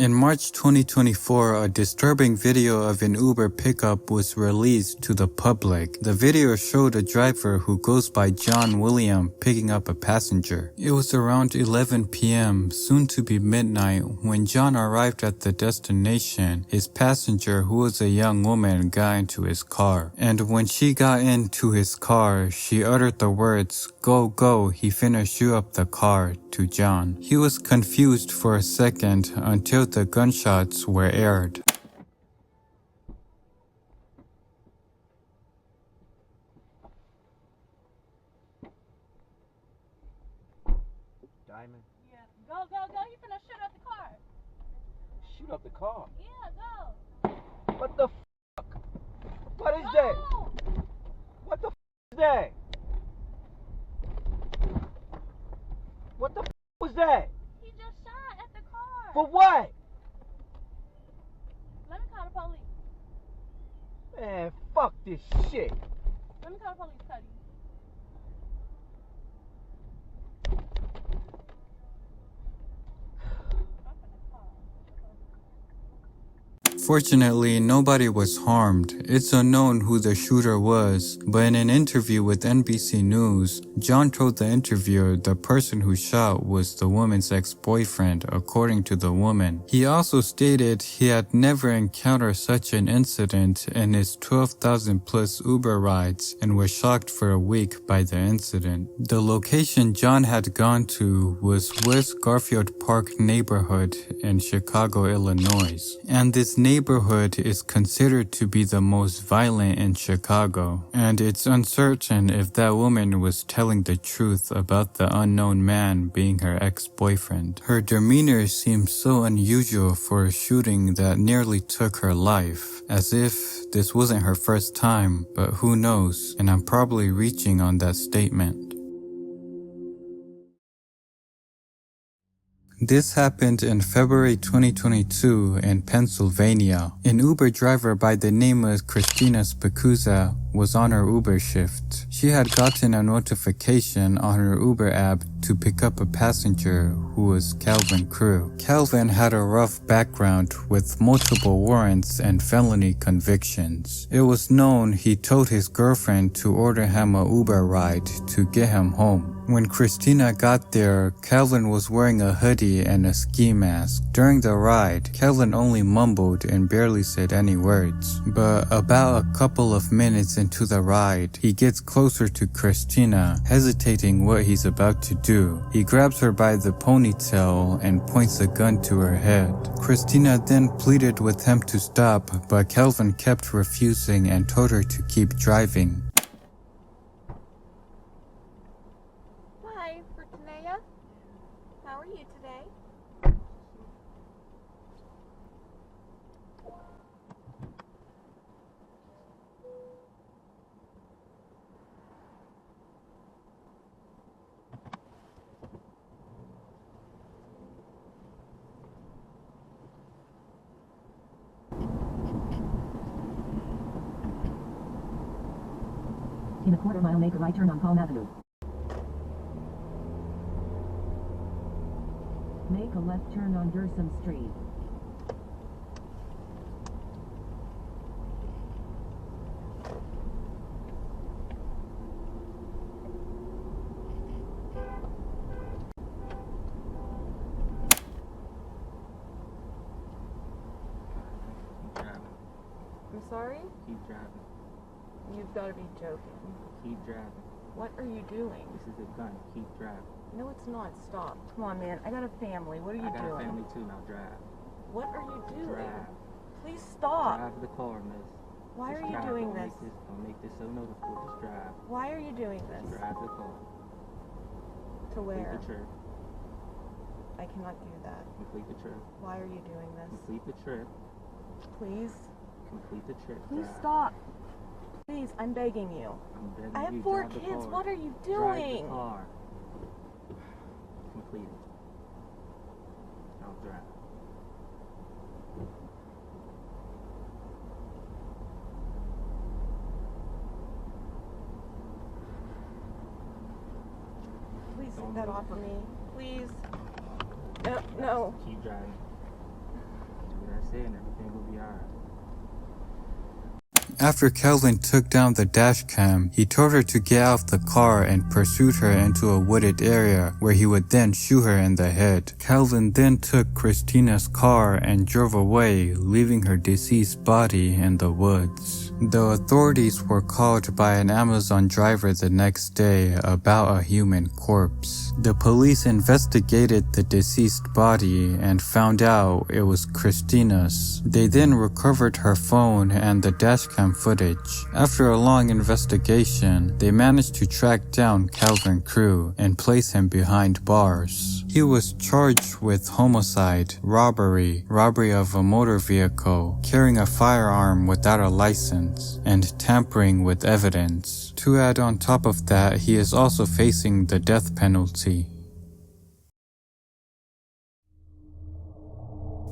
In March 2024, a disturbing video of an Uber pickup was released to the public. The video showed a driver who goes by John William picking up a passenger. It was around 11 p.m., soon to be midnight, when John arrived at the destination. His passenger, who was a young woman, got into his car. And when she got into his car, she uttered the words, "Go, go, he finna shoot up the car," to John. He was confused for a second until the gunshots were aired. Diamond? Yeah. Go, go, go. You finna shoot up the car. Shoot up the car? Yeah, go. What the fuck? What is that? What the is that? What the was that? He just shot at the car. For what? Let me call the police. Man, fuck this shit. Let me call the police, Cuddy. Fortunately, nobody was harmed. It's unknown who the shooter was, but in an interview with NBC News, John told the interviewer the person who shot was the woman's ex-boyfriend, according to the woman. He also stated he had never encountered such an incident in his 12,000 plus Uber rides and was shocked for a week by the incident. The location John had gone to was West Garfield Park neighborhood in Chicago, Illinois, and this neighborhood is considered to be the most violent in Chicago, and it's uncertain if that woman was telling the truth about the unknown man being her ex-boyfriend. Her demeanor seemed so unusual for a shooting that nearly took her life, as if this wasn't her first time, but who knows, and I'm probably reaching on that statement. This happened in February 2022 in Pennsylvania. An Uber driver by the name of Christina Spikuza was on her Uber shift. She had gotten a notification on her Uber app to pick up a passenger who was Calvin Crew. Calvin had a rough background with multiple warrants and felony convictions. It was known he told his girlfriend to order him a Uber ride to get him home. When Christina got there, Calvin was wearing a hoodie and a ski mask. During the ride, Calvin only mumbled and barely said any words. But about a couple of minutes into the ride, he gets closer to Christina, hesitating what he's about to do. He grabs her by the ponytail and points a gun to her head. Christina then pleaded with him to stop, but Calvin kept refusing and told her to keep driving. Hi, Fortunea. How are you today? In a quarter mile, make a right turn on Palm Avenue. Make a left turn on Durham Street. I'm sorry? Keep driving. You've got to be joking. Keep driving. What are you doing? This is a gun. Keep driving. No, it's not. Stop. Come on, man. I got a family. What are you I got doing? a family too. Now drive. What are you doing? Drive. Please stop. Drive the car, miss. Why Just are you drive. doing Don't this? Don't make this so noticeable. Just drive. Why are you doing this? Drive the car. To where? Complete the trip. I cannot do that. Complete the trip. Why are you doing this? Complete the trip. Please? Complete the trip. Please Drive. stop. Please, I'm begging you. I'm begging I have you, 4 drive the kids. car. What are you Drive doing? the car. Complete it. Now drive. Please take that off of me. Please. No, no. Keep driving. saying everything will be alright. After Calvin took down the dash cam, he told her to get out of the car and pursued her into a wooded area where he would then shoot her in the head. Calvin then took Christina's car and drove away, leaving her deceased body in the woods. The authorities were called by an Amazon driver the next day about a human corpse. The police investigated the deceased body and found out it was Christina's. They then recovered her phone and the dashcam footage. After a long investigation, they managed to track down Calvin Crew and place him behind bars. He was charged with homicide, robbery of a motor vehicle, carrying a firearm without a license, and tampering with evidence. To add on top of that, he is also facing the death penalty.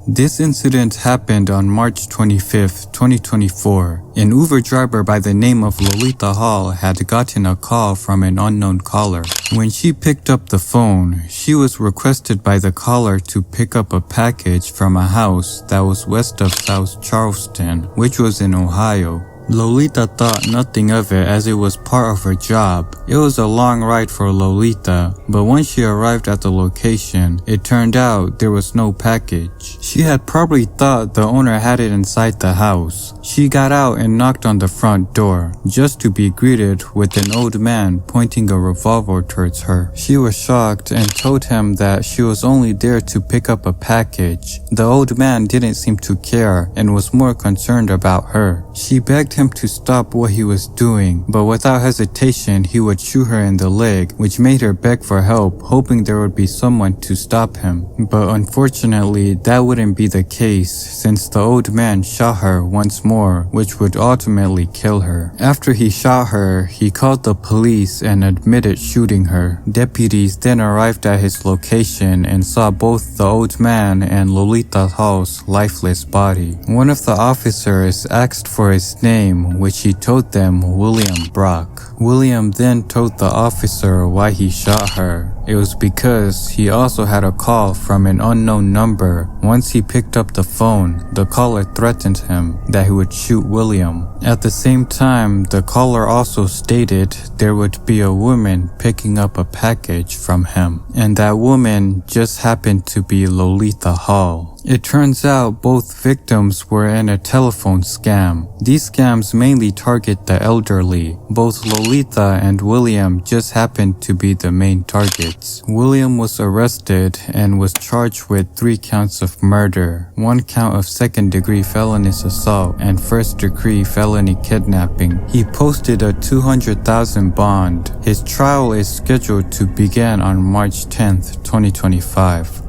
This incident happened on March 25, 2024. An Uber driver by the name of Lolita Hall had gotten a call from an unknown caller. When she picked up the phone, she was requested by the caller to pick up a package from a house that was west of South Charleston, which was in Ohio. Lolita thought nothing of it as it was part of her job. It was a long ride for Lolita, but when she arrived at the location, it turned out there was no package. She had probably thought the owner had it inside the house. She got out and knocked on the front door, just to be greeted with an old man pointing a revolver towards her. She was shocked and told him that she was only there to pick up a package. The old man didn't seem to care and was more concerned about her. She begged him to stop what he was doing, but without hesitation he would shoot her in the leg, which made her beg for help, hoping there would be someone to stop him. But unfortunately, that wouldn't be the case, since the old man shot her once more, which would ultimately kill her. After he shot her, he called the police and admitted shooting her. Deputies then arrived at his location and saw both the old man and Lolita Hall's lifeless body. One of the officers asked for his name, which he told them William Brock. William then told the officer why he shot her. It was because he also had a call from an unknown number. Once he picked up the phone, the caller threatened him that he would shoot William. At the same time, the caller also stated there would be a woman picking up a package from him, and that woman just happened to be Lolita Hall. It turns out both victims were in a telephone scam. These scams mainly target the elderly. Both Lolita and William just happened to be the main targets. William was arrested and was charged with 3 counts of murder, 1 count of second-degree felonious assault, and first-degree felony kidnapping. He posted a $200,000 bond. His trial is scheduled to begin on March 10th, 2025.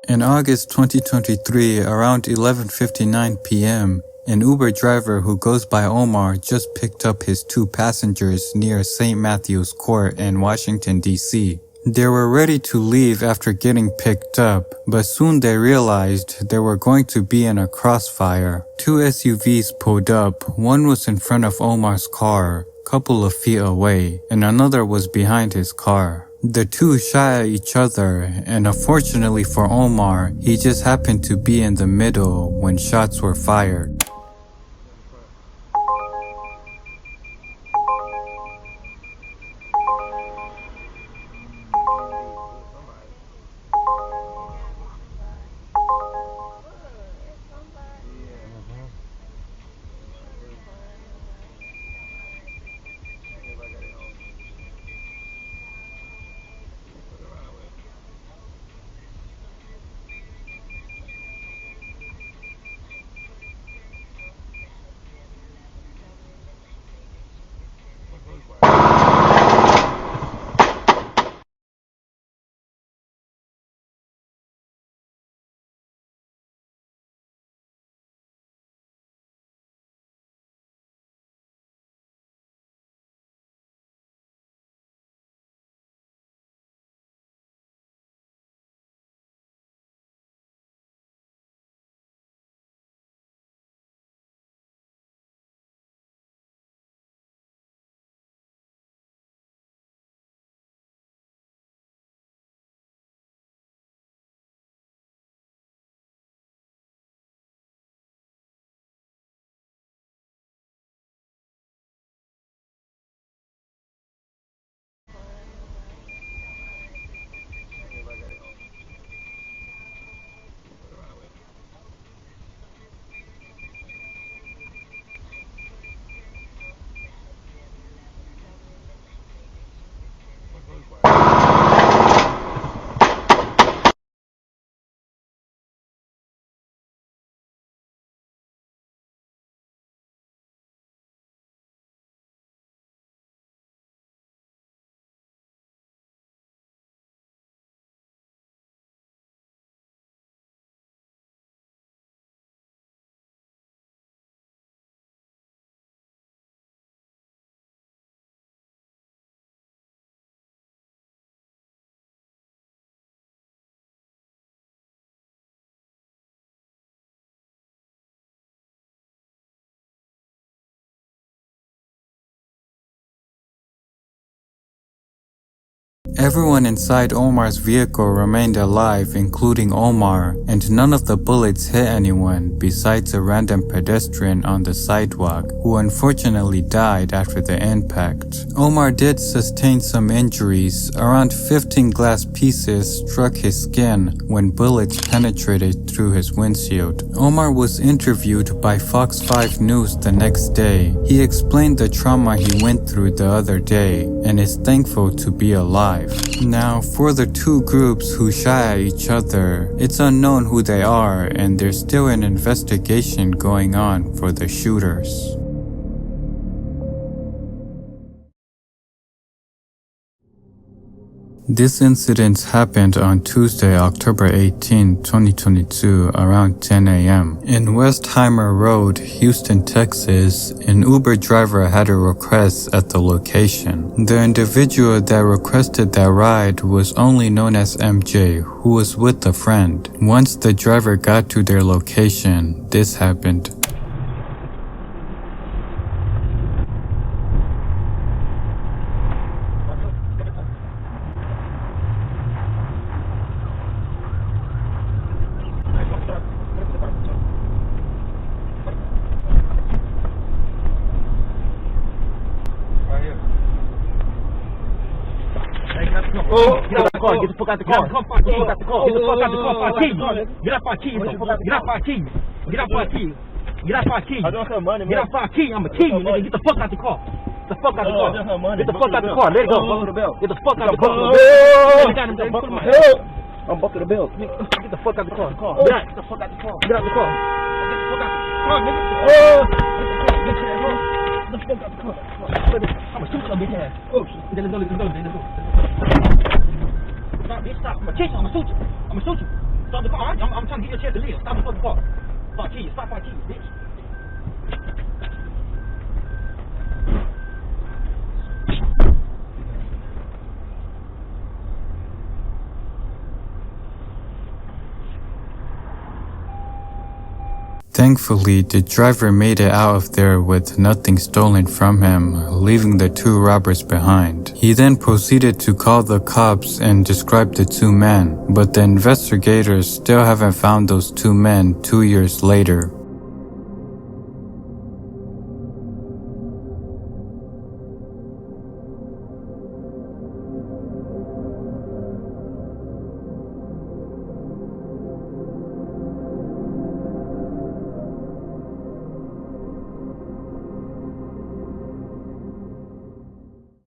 In August 2023, around 11:59 p.m., an Uber driver who goes by Omar just picked up his 2 passengers near St. Matthew's Court in Washington, D.C. They were ready to leave after getting picked up, but soon they realized they were going to be in a crossfire. 2 SUVs pulled up. One was in front of Omar's car, a couple of feet away, and another was behind his car. The 2 shot at each other, and unfortunately for Omar, he just happened to be in the middle when shots were fired. Everyone inside Omar's vehicle remained alive, including Omar, and none of the bullets hit anyone besides a random pedestrian on the sidewalk, who unfortunately died after the impact. Omar did sustain some injuries. Around 15 glass pieces struck his skin when bullets penetrated through his windshield. Omar was interviewed by Fox 5 News the next day. He explained the trauma he went through the other day and is thankful to be alive. Now, for the two groups who shot at each other, it's unknown who they are and there's still an investigation going on for the shooters. This incident happened on Tuesday, October 18, 2022, around 10 a.m. In Westheimer Road, Houston, Texas. An Uber driver had a request at the location. The individual that requested that ride was only known as MJ, who was with a friend. Once the driver got to their location, this happened. Get out the car. Get the fuck out the car. Get the fuck out the car. Get the fuck out the car. Get out 5 keys. Get out 5 keys. Get out 5 keys. Get out 5 keys. Get out 5 keys. I'm a key, nigga. Get the fuck out the car. Get the fuck out the car. Get the fuck out the car. Let it go. Get the fuck out the car. I'm bucking the bell. Get the fuck out the car. Get the fuck out the car. Get out the car. Get the fuck out the car, nigga. Get the fuck out the car. I'ma shoot your bitch ass. Oh shit. Let's go. Stop, bitch, stop. I'm gonna chase you. I'm gonna shoot you. Stop the car. I'm trying to get you a chance to live. Stop the fucking car. Stop 5 keys, bitch. Thankfully, the driver made it out of there with nothing stolen from him, leaving the two robbers behind. He then proceeded to call the cops and describe the two men, but the investigators still haven't found those two men 2 years later.